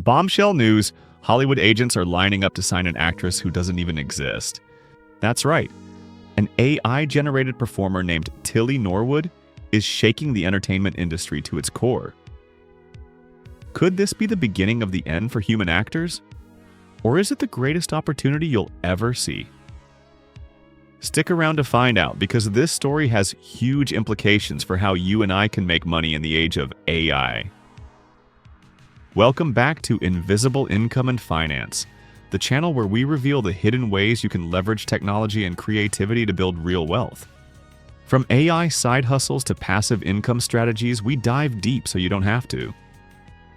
Bombshell news, Hollywood agents are lining up to sign an actress who doesn't even exist. That's right. An AI-generated performer named Tilly Norwood is shaking the entertainment industry to its core. Could this be the beginning of the end for human actors? Or is it the greatest opportunity you'll ever see? Stick around to find out, because this story has huge implications for how you and I can make money in the age of AI. Welcome back to Invisible Income and Finance, the channel where we reveal the hidden ways you can leverage technology and creativity to build real wealth. From AI side hustles to passive income strategies, we dive deep so you don't have to.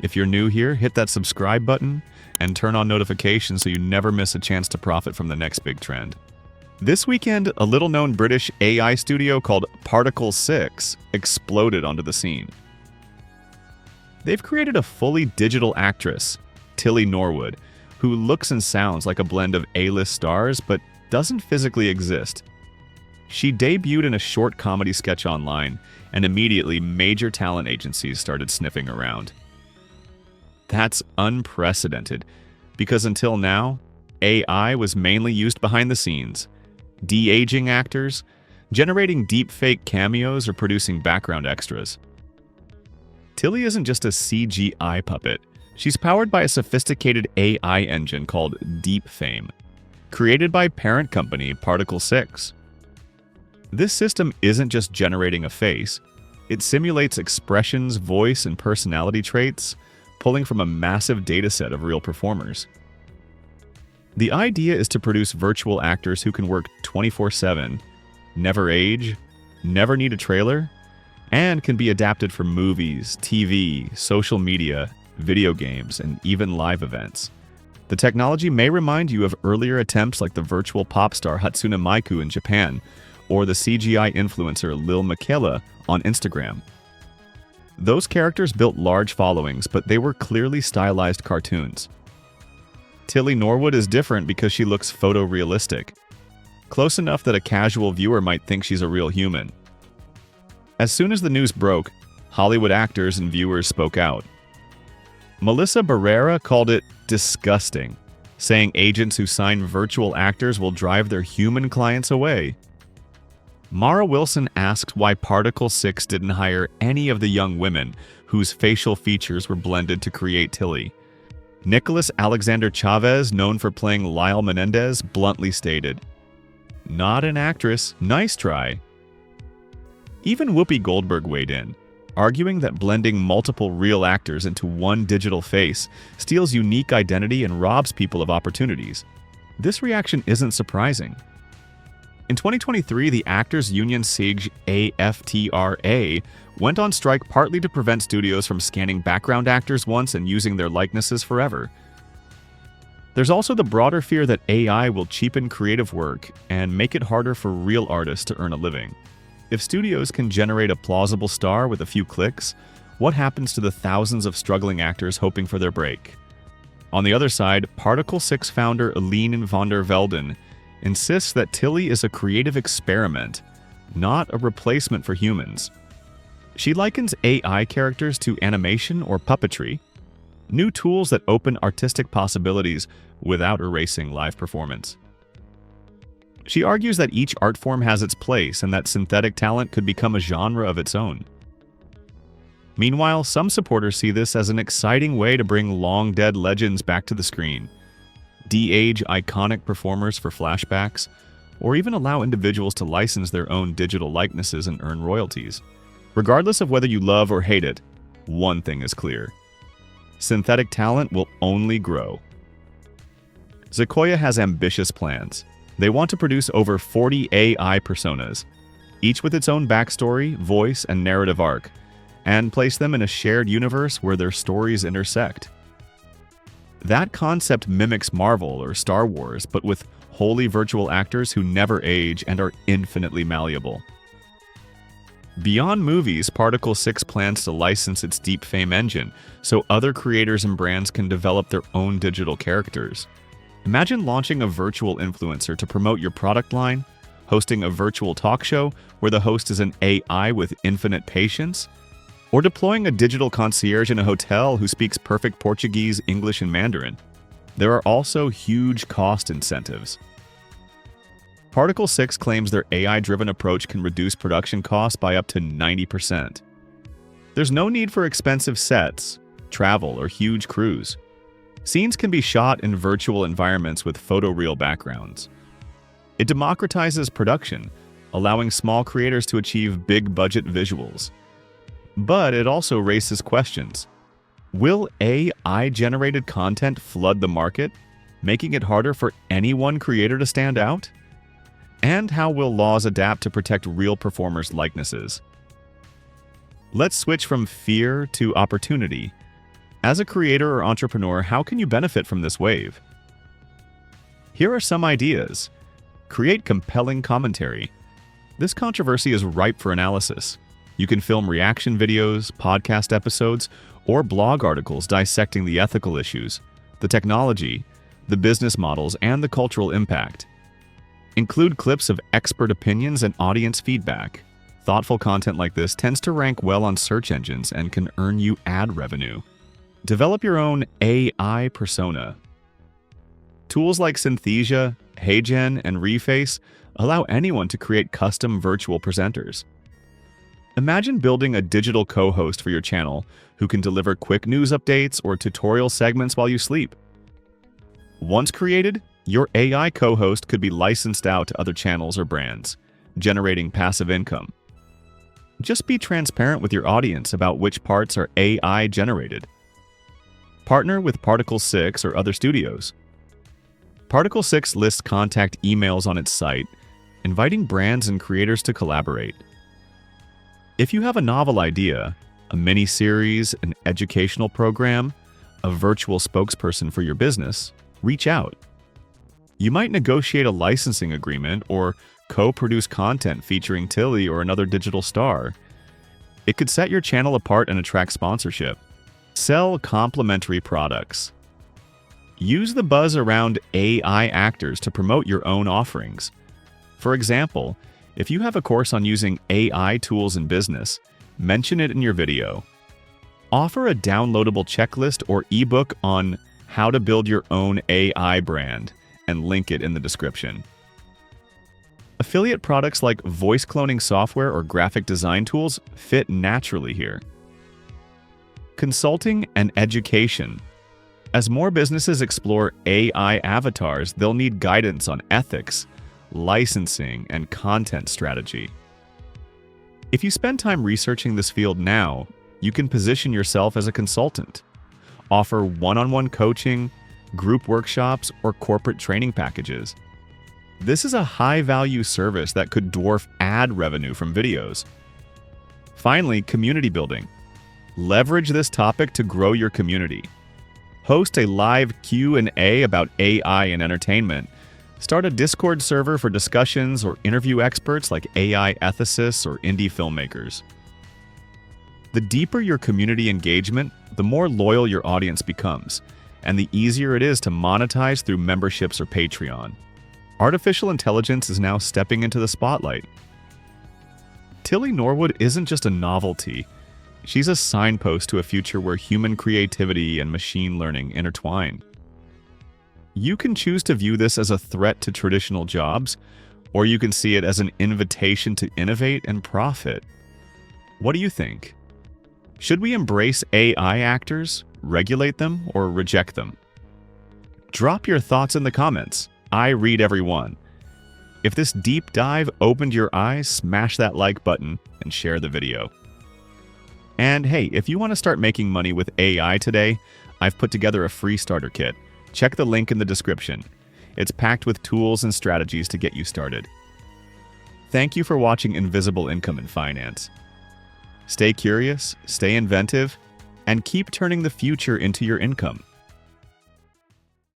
If you're new here, hit that subscribe button and turn on notifications so you never miss a chance to profit from the next big trend. This weekend, a little-known British AI studio called Particle 6 exploded onto the scene. They've created a fully digital actress, Tilly Norwood, who looks and sounds like a blend of A-list stars but doesn't physically exist. She debuted in a short comedy sketch online, and immediately major talent agencies started sniffing around. That's unprecedented, because until now, AI was mainly used behind the scenes, de-aging actors, generating deepfake cameos, or producing background extras. Tilly isn't just a CGI puppet. She's powered by a sophisticated AI engine called DeepFame, created by parent company Particle 6. This system isn't just generating a face. It simulates expressions, voice, and personality traits, pulling from a massive dataset of real performers. The idea is to produce virtual actors who can work 24/7, never age, never need a trailer, and can be adapted for movies, TV, social media, video games, and even live events. The technology may remind you of earlier attempts like the virtual pop star Hatsune Miku in Japan, or the CGI influencer Lil Miquela on Instagram. Those characters built large followings, but they were clearly stylized cartoons. Tilly Norwood is different because she looks photorealistic, close enough that a casual viewer might think she's a real human. As soon as the news broke, Hollywood actors and viewers spoke out. Melissa Barrera called it disgusting, saying agents who sign virtual actors will drive their human clients away. Mara Wilson asked why Particle 6 didn't hire any of the young women whose facial features were blended to create Tilly. Nicholas Alexander Chavez, known for playing Lyle Menendez, bluntly stated, "Not an actress, nice try." Even Whoopi Goldberg weighed in, arguing that blending multiple real actors into one digital face steals unique identity and robs people of opportunities. This reaction isn't surprising. In 2023, the Actors Union SAG-AFTRA went on strike partly to prevent studios from scanning background actors once and using their likenesses forever. There's also the broader fear that AI will cheapen creative work and make it harder for real artists to earn a living. If studios can generate a plausible star with a few clicks, what happens to the thousands of struggling actors hoping for their break? On the other side, Particle 6 founder Eline van der Velden insists that Tilly is a creative experiment, not a replacement for humans. She likens AI characters to animation or puppetry, new tools that open artistic possibilities without erasing live performance. She argues that each art form has its place and that synthetic talent could become a genre of its own. Meanwhile, some supporters see this as an exciting way to bring long-dead legends back to the screen, de-age iconic performers for flashbacks, or even allow individuals to license their own digital likenesses and earn royalties. Regardless of whether you love or hate it, one thing is clear: synthetic talent will only grow. Xicoia has ambitious plans. They want to produce over 40 AI personas, each with its own backstory, voice, and narrative arc, and place them in a shared universe where their stories intersect. That concept mimics Marvel or Star Wars, but with wholly virtual actors who never age and are infinitely malleable. Beyond movies, Particle 6 plans to license its DeepFame engine so other creators and brands can develop their own digital characters. Imagine launching a virtual influencer to promote your product line, hosting a virtual talk show where the host is an AI with infinite patience, Or deploying a digital concierge in a hotel who speaks perfect Portuguese, English, and Mandarin. There are also huge cost incentives. Particle 6 claims their AI-driven approach can reduce production costs by up to 90%. There's no need for expensive sets, travel, or huge crews. Scenes can be shot in virtual environments with photoreal backgrounds. It democratizes production, allowing small creators to achieve big-budget visuals. But it also raises questions. Will AI-generated content flood the market, making it harder for any one creator to stand out? And how will laws adapt to protect real performers' likenesses? Let's switch from fear to opportunity. As a creator or entrepreneur, how can you benefit from this wave? Here are some ideas. Create compelling commentary. This controversy is ripe for analysis. You can film reaction videos, podcast episodes, or blog articles dissecting the ethical issues, the technology, the business models, and the cultural impact. Include clips of expert opinions and audience feedback. Thoughtful content like this tends to rank well on search engines and can earn you ad revenue. Develop your own AI persona. Tools like Synthesia, HeyGen, and Reface allow anyone to create custom virtual presenters. Imagine building a digital co-host for your channel who can deliver quick news updates or tutorial segments while you sleep. Once created, your AI co-host could be licensed out to other channels or brands, generating passive income. Just be transparent with your audience about which parts are AI generated. Partner with Particle 6 or other studios. Particle 6 lists contact emails on its site, inviting brands and creators to collaborate. If you have a novel idea, a mini-series, an educational program, a virtual spokesperson for your business, reach out. You might negotiate a licensing agreement or co-produce content featuring Tilly or another digital star. It could set your channel apart and attract sponsorship. Sell complementary products. Use the buzz around AI actors to promote your own offerings. For example, if you have a course on using AI tools in business, mention it in your video. Offer a downloadable checklist or ebook on how to build your own AI brand and link it in the description. Affiliate products like voice cloning software or graphic design tools fit naturally here. Consulting and education. As more businesses explore AI avatars, they'll need guidance on ethics, licensing, and content strategy. If you spend time researching this field now, you can position yourself as a consultant. Offer one-on-one coaching, group workshops, or corporate training packages. This is a high-value service that could dwarf ad revenue from videos. Finally, community building. Leverage this topic to grow your community. Host a live Q&A about AI and entertainment. Start a Discord server for discussions or interview experts like AI ethicists or indie filmmakers. The deeper your community engagement, the more loyal your audience becomes, and the easier it is to monetize through memberships or Patreon. Artificial intelligence is now stepping into the spotlight. Tilly Norwood isn't just a novelty. She's a signpost to a future where human creativity and machine learning intertwine. You can choose to view this as a threat to traditional jobs, or you can see it as an invitation to innovate and profit. What do you think? Should we embrace AI actors, regulate them, or reject them? Drop your thoughts in the comments. I read every one. If this deep dive opened your eyes, smash that like button and share the video. And hey, if you want to start making money with AI today, I've put together a free starter kit. Check the link in the description. It's packed with tools and strategies to get you started. Thank you for watching Invisible Income in Finance. Stay curious, stay inventive, and keep turning the future into your income.